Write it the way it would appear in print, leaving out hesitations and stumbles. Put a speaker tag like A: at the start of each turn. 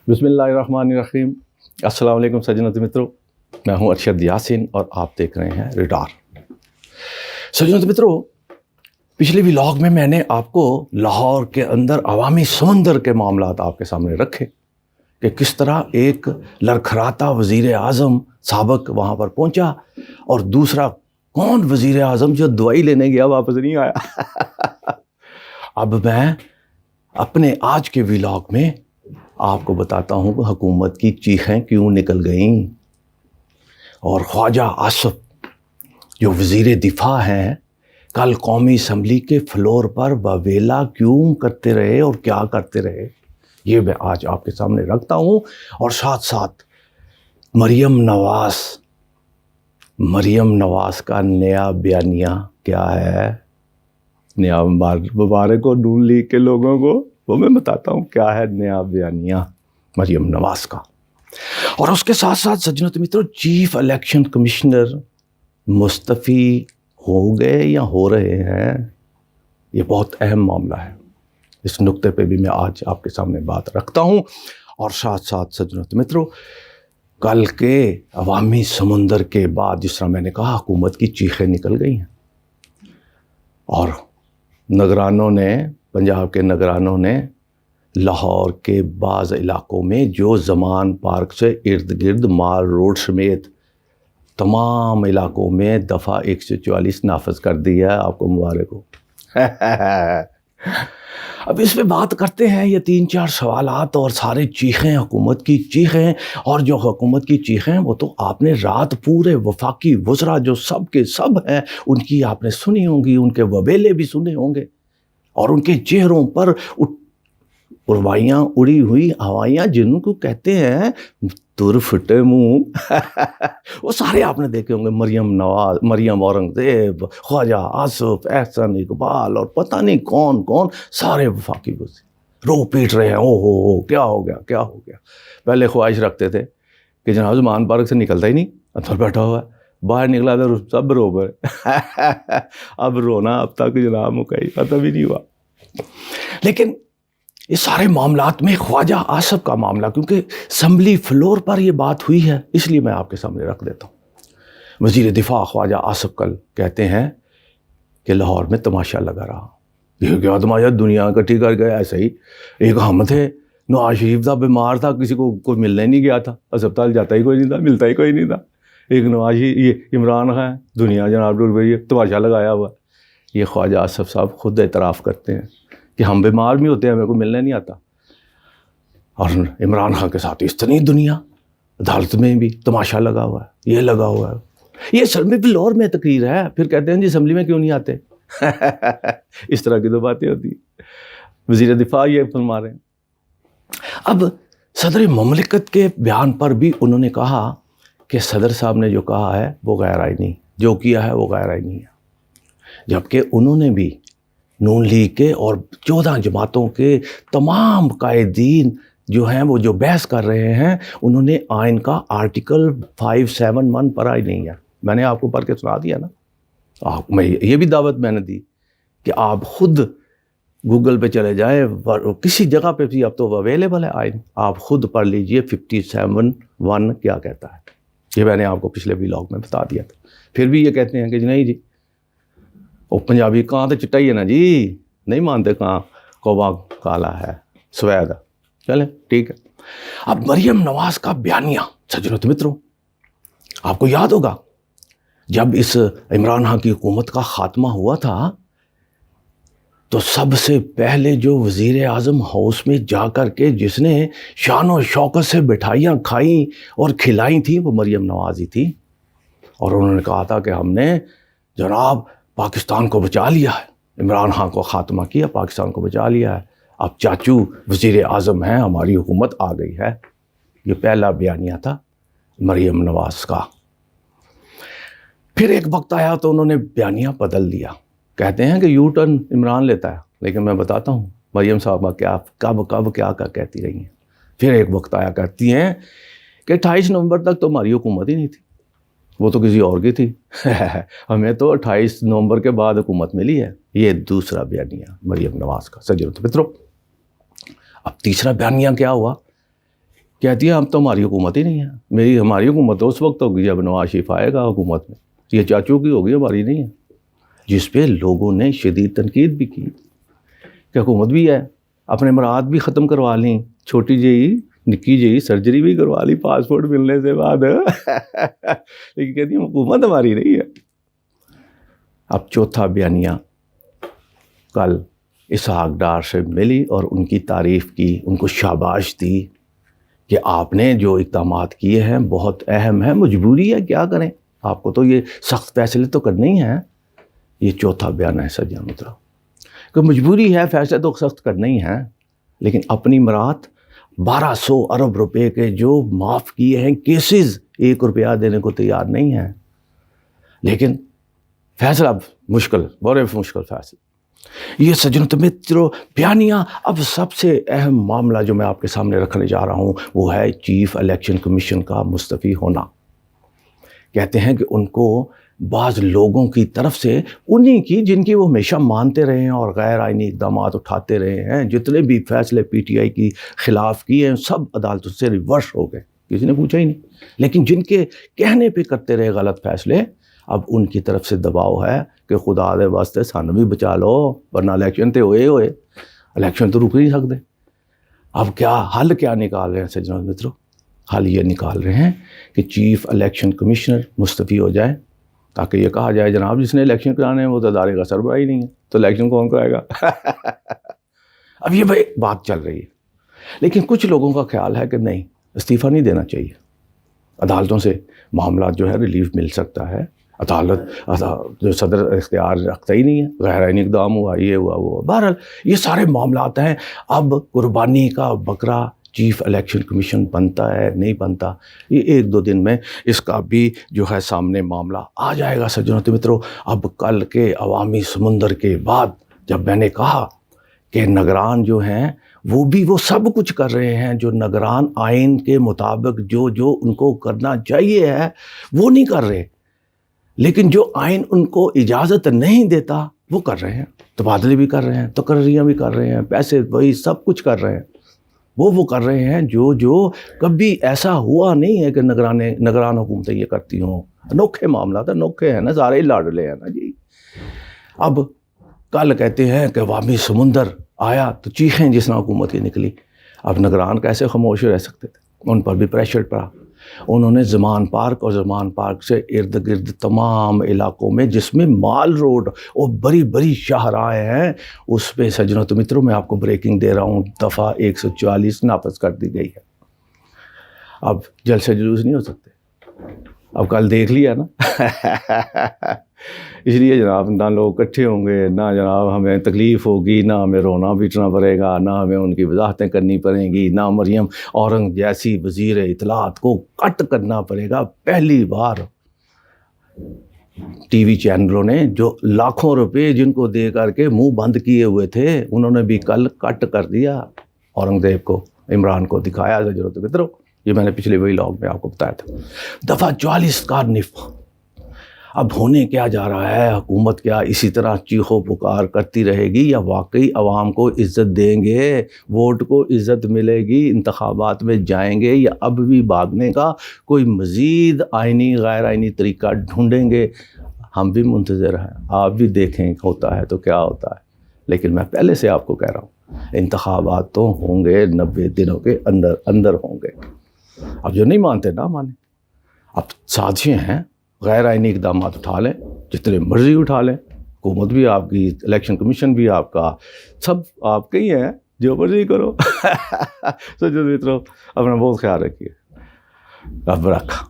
A: बिस्मिल्लाहिर्रहमानिर्रहीम। अस्सलाम वालेकुम सज्जनों मित्रों, मैं हूं अरशद यासिन और आप देख रहे हैं रिडार। सज्जनों मित्रों, पिछले व्लॉग में मैंने आपको लाहौर के अंदर अवामी समंदर के मामलात आपके सामने रखे कि किस तरह एक लड़खड़ाता वज़ीर आज़म साबक वहाँ पर पहुँचा और दूसरा कौन वज़ीर आज़म जो दवाई लेने गया वापस नहीं आया। अब मैं अपने आज के व्लॉग में आपको बताता हूँ कि हुकूमत की चीखें क्यों निकल गईं और ख्वाजा आसिफ जो वज़ीर दिफा हैं कल कौमी असम्बली के फ्लोर पर बवेला क्यों करते रहे और क्या करते रहे, ये मैं आज आपके सामने रखता हूँ। और साथ साथ मरियम नवाज़ का नया बयानिया क्या है, नया मुबारक को नून लीग के लोगों को वो मैं बताता हूँ क्या है नया बयानिया मरियम नवाज़ का। और उसके साथ साथ सज्जनों मित्रों, चीफ इलेक्शन कमिश्नर मुस्तफ़ी हो गए या हो रहे हैं, ये बहुत अहम मामला है। इस नुक्ते पे भी मैं आज आपके सामने बात रखता हूँ। और साथ साथ सज्जनों मित्रों, कल के अवामी समुंदर के बाद जिस तरह मैंने कहा हुकूमत की चीखें निकल गई हैं और निगरानों ने, पंजाब के निगरानों ने लाहौर के बाज़ इलाकों में जो ज़मान पार्क से इर्द गिर्द माल रोड समेत तमाम इलाकों में दफ़ा 144 नाफज कर दिया है। आपको मुबारक हो। अब इस पे बात करते हैं, ये 3-4 सवालात और सारे चीखें, हुकूमत की चीखें। और जो हुकूमत की चीखें वो तो आपने रात पूरे वफाकी वज़रा जो सब के सब हैं उनकी आपने सुनी होंगी, उनके वबेले भी सुने होंगे और उनके चेहरों पर उर्वाइयाँ उड़ी हुई हवाइयाँ जिनको कहते हैं तुर फटे मुँह वो सारे आपने देखे होंगे। मरियम नवाज़, मरियम औरंगज़ेब, ख्वाजा आसिफ, एहसन इकबाल और पता नहीं कौन कौन, सारे वफाकी गुस्से रो पीट रहे हैं। ओ हो क्या हो गया, क्या हो गया। पहले ख्वाहिश रखते थे कि जनाब ज़मान पार्क से निकलता ही नहीं, अंदर बैठा हुआ है, बाहर निकला तो सब रो गए। अब रोना अब तक जनाब मुकई ख़त्म ही नहीं हुआ। लेकिन इस सारे मामलात में ख्वाजा आसिफ का मामला, क्योंकि असम्बली फ्लोर पर ये बात हुई है, इसलिए मैं आपके सामने रख देता हूँ। वज़ीर दिफा ख्वाजा आसिफ कल कहते हैं कि लाहौर में तमाशा लगा रहा। ये क्या तमाशा, दुनिया इकट्ठी कर गया। ऐसे ही एक हम थे, नवाज शरीफ था, बीमार था, किसी को कोई मिलने नहीं गया था, अस्पताल जाता ही कोई नहीं था, मिलता ही कोई नहीं था। एक नवाज ये इमरान खान, दुनिया जनाब डूब गई है, तमाशा लगाया हुआ। ये ख्वाजा आसिफ साहब खुद एतराफ़ करते हैं कि हम बीमार भी होते हैं, मेरे को मिलने नहीं आता। और इमरान खान के साथ इतनी दुनिया, अदालत में भी तमाशा लगा हुआ है, ये लगा हुआ है। ये असम्बली फ्लोर में तकरीर है, फिर कहते हैं जी असम्बली में क्यों नहीं आते। इस तरह की तो बातें होती है। वज़ीर दिफा ये फरमा रहे हैं। अब सदर मुमलिकत के बयान पर भी उन्होंने कहा कि सदर साहब ने जो कहा है वो गैर आईनी, जो किया है वो गैर आईनी है। जबकि उन्होंने भी नून लीग के और 14 जमातों के तमाम कायदीन जो हैं वो जो बहस कर रहे हैं, उन्होंने आइन का आर्टिकल 571 पढ़ा ही नहीं है। मैंने आपको पढ़ के सुना दिया ना। मैं ये भी दावत मैंने दी कि आप खुद गूगल पे चले जाएं, किसी जगह पे भी अब तो अवेलेबल है आइन, आप खुद पढ़ लीजिए 571 क्या कहता है। ये मैंने आपको पिछले व्लॉग में बता दिया था। फिर भी ये कहते हैं कि नहीं जी वो पंजाबी कहाँ तो चिट्टा ही है ना जी, नहीं मानते कहाँ कौवा काला है सफ़ेद। चले ठीक है। अब मरियम नवाज़ का बयानिया सज्जनों मित्रों, आपको याद होगा जब इस इमरान खान की हुकूमत का ख़ात्मा हुआ था तो सबसे पहले जो वज़ीर आज़म हाउस में जा कर के जिसने शान और शौकत से मिठाइयाँ खाई और खिलाई थी वो मरियम नवाज़ ही थी। और उन्होंने कहा था कि हमने जनाब पाकिस्तान को बचा लिया है, इमरान खान को ख़ात्मा किया, पाकिस्तान को बचा लिया है, अब चाचू वज़ीर आज़म हैं, हमारी हुकूमत आ गई है। ये पहला बयानिया था मरियम नवाज़ का। फिर एक वक्त आया तो उन्होंने बयानिया बदल दिया। कहते हैं कि यू टर्न इमरान लेता है, लेकिन मैं बताता हूँ मरियम साहबा क्या कब क्या कहती रही हैं। फिर एक वक्त आया कहती हैं कि 28 नवंबर तक तो हमारी हुकूमत ही नहीं थी, वो तो किसी और की थी। हमें तो 28 नवंबर के बाद हुकूमत मिली है। ये दूसरा बयानिया मरियम नवाज़ का। सज्जनों मित्रों, अब तीसरा बयानिया क्या हुआ کہتی ہے اب تو ہماری حکومت ہی نہیں ہے، ہماری حکومت تو اس وقت ہوگی جب نواز شریف آئے گا حکومت میں، یہ چاچو کی ہوگی، ہماری نہیں ہے. جس پہ لوگوں نے شدید تنقید بھی کی کہ حکومت بھی ہے، اپنے مراد بھی ختم کروا لیں، چھوٹی جی نکی جی سرجری بھی کروا لی پاسپورٹ ملنے سے بعد لیکن کہتی ہیں حکومت ہماری نہیں ہے. اب چوتھا بیانیہ کل اسحاق ڈار سے ملی اور ان کی تعریف کی، ان کو شاباش دی کہ آپ نے جو اقدامات کیے ہیں بہت اہم ہے، مجبوری ہے، کیا کریں، آپ کو تو یہ سخت فیصلے تو کرنے ہی ہیں. یہ چوتھا بیان ہے سجنا مترو کہ مجبوری ہے، فیصلے تو سخت کرنے ہی ہیں، لیکن اپنی مراد 1200 ارب روپے کے جو معاف کیے ہیں کیسز 1 روپیہ دینے کو تیار نہیں ہیں. لیکن فیصلہ مشکل، بہت مشکل فیصلہ. یہ سجنت مترو بیانیہ. اب سب سے اہم معاملہ جو میں آپ کے سامنے رکھنے جا رہا ہوں وہ ہے چیف الیکشن کمیشن کا مستعفی ہونا. کہتے ہیں کہ ان کو بعض لوگوں کی طرف سے، انہی کی جن کی وہ ہمیشہ مانتے رہے ہیں اور غیر آئینی اقدامات اٹھاتے رہے ہیں، جتنے بھی فیصلے پی ٹی آئی کی خلاف کیے ہیں سب عدالتوں سے ریورس ہو گئے، کسی نے پوچھا ہی نہیں. لیکن جن کے کہنے پہ کرتے رہے غلط فیصلے، اب ان کی طرف سے دباؤ ہے کہ خدا دے واسطے سانو بھی بچا لو، ورنہ الیکشن تے ہوئے الیکشن تو رک نہیں سکتے. اب کیا حل کیا نکال رہے ہیں سجنوں مترو؟ حل یہ نکال رہے ہیں کہ چیف الیکشن کمشنر مستعفی ہو جائے، تاکہ یہ کہا جائے جناب جس نے الیکشن کرانے ہیں وہ تو ادارے کا سربراہ ہی نہیں ہے، تو الیکشن کون کرائے گا؟ اب یہ بات چل رہی ہے. لیکن کچھ لوگوں کا خیال ہے کہ نہیں، استعفیٰ نہیں دینا چاہیے، عدالتوں سے معاملات جو ہے ریلیف مل سکتا ہے، عدالت جو صدر اختیار رکھتا ہی نہیں ہے، غیر آئینی اقدام ہوا، یہ ہوا وہ. بہرحال یہ سارے معاملات ہیں. اب قربانی کا بکرا چیف الیکشن کمیشن بنتا ہے نہیں بنتا، یہ 1-2 دن میں اس کا بھی جو ہے سامنے معاملہ آ جائے گا سجنوں مترو. اب کل کے عوامی سمندر کے بعد جب میں نے کہا کہ نگران جو ہیں وہ سب کچھ کر رہے ہیں جو نگران آئین کے مطابق جو ان کو کرنا چاہیے ہے وہ نہیں کر رہے، لیکن جو آئین ان کو اجازت نہیں دیتا وہ کر رہے ہیں. تبادلے بھی کر رہے ہیں، تقرریاں بھی کر رہے ہیں، پیسے وہی سب کچھ کر رہے ہیں. وہ کر رہے ہیں جو کبھی ایسا ہوا نہیں ہے کہ نگران حکومتیں یہ کرتی ہوں. انوکھے معاملات، انوکھے ہیں نا، سارے لاڈلے ہیں نا جی. اب کل کہتے ہیں کہ عوامی سمندر آیا تو چیخیں جس طرح حکومت کی نکلی. اب نگران کیسے خاموش رہ سکتے تھے؟ ان پر بھی پریشر پڑا. انہوں نے زمان پارک اور زمان پارک سے ارد گرد تمام علاقوں میں جس میں مال روڈ اور بڑی بڑی شاہراہیں ہیں اس پہ سجنوں مترو میں آپ کو بریکنگ دے رہا ہوں، دفعہ 144 نافذ کر دی گئی ہے. اب جلسے جلوس نہیں ہو سکتے. اب کل دیکھ لیا نا اس لیے جناب نہ لوگ اکٹھے ہوں گے، نہ جناب ہمیں تکلیف ہوگی، نہ ہمیں رونا پیٹنا پڑے گا، نہ ہمیں ان کی وضاحتیں کرنی پڑیں گی، نہ مریم اورنگ جیسی وزیر اطلاعات کو کٹ کرنا پڑے گا. پہلی بار ٹی وی چینلوں نے جو لاکھوں روپے جن کو دے کر کے منہ بند کیے ہوئے تھے انہوں نے بھی کل کٹ کر دیا. اورنگ زیب کو، عمران کو دکھایا ضرورت مترو. یہ میں نے پچھلے وہی لاگ میں آپ کو بتایا تھا. دفعہ 44 کا نفع. اب ہونے کیا جا رہا ہے؟ حکومت کیا اسی طرح چیخو پکار کرتی رہے گی یا واقعی عوام کو عزت دیں گے، ووٹ کو عزت ملے گی، انتخابات میں جائیں گے، یا اب بھی بھاگنے کا کوئی مزید آئینی غیر آئینی طریقہ ڈھونڈیں گے؟ ہم بھی منتظر ہیں، آپ بھی دیکھیں ہوتا ہے تو کیا ہوتا ہے. لیکن میں پہلے سے آپ کو کہہ رہا ہوں انتخابات تو ہوں گے، 90 دنوں کے اندر ہوں گے. اب جو نہیں مانتے نہ مانیں. اب سازشیں ہیں، غیر آئینی اقدامات اٹھا لیں، جتنے مرضی اٹھا لیں. حکومت بھی آپ کی، الیکشن کمیشن بھی آپ کا، سب آپ کے ہی ہیں، جو مرضی کرو. سجنوں مترو اپنا بہت خیال رکھیے. رب رکھا.